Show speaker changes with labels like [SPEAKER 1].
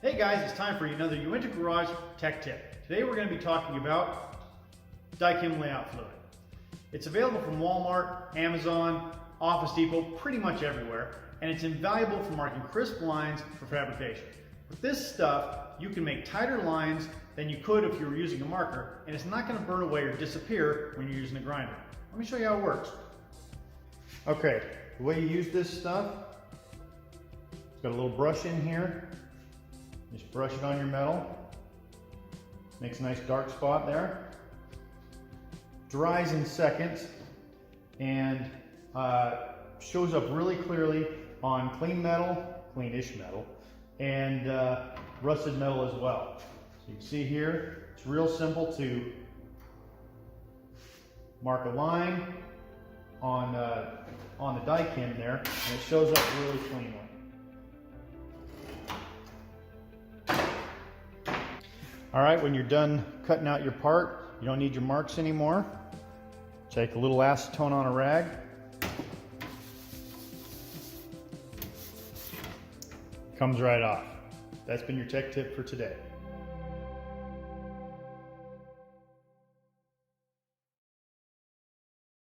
[SPEAKER 1] Hey guys, it's time for another Uinta Garage Tech Tip. Today we're going to be talking about Dykem Layout Fluid. It's available from Walmart, Amazon, Office Depot, pretty much everywhere, and it's invaluable for marking crisp lines for fabrication. With this stuff, you can make tighter lines than you could if you were using a marker, and it's not going to burn away or disappear when you're using a grinder. Let me show you how it works. Okay, the way you use this stuff, it's got a little brush in here. Just brush it on your metal. Makes a nice dark spot there. Dries in seconds and shows up really clearly on clean metal, cleanish metal, and rusted metal as well. So you can see here, it's real simple to mark a line on the Dykem there, and it shows up really cleanly. All right, when you're done cutting out your part, you don't need your marks anymore. Take a little acetone on a rag. Comes right off. That's been your tech tip for today.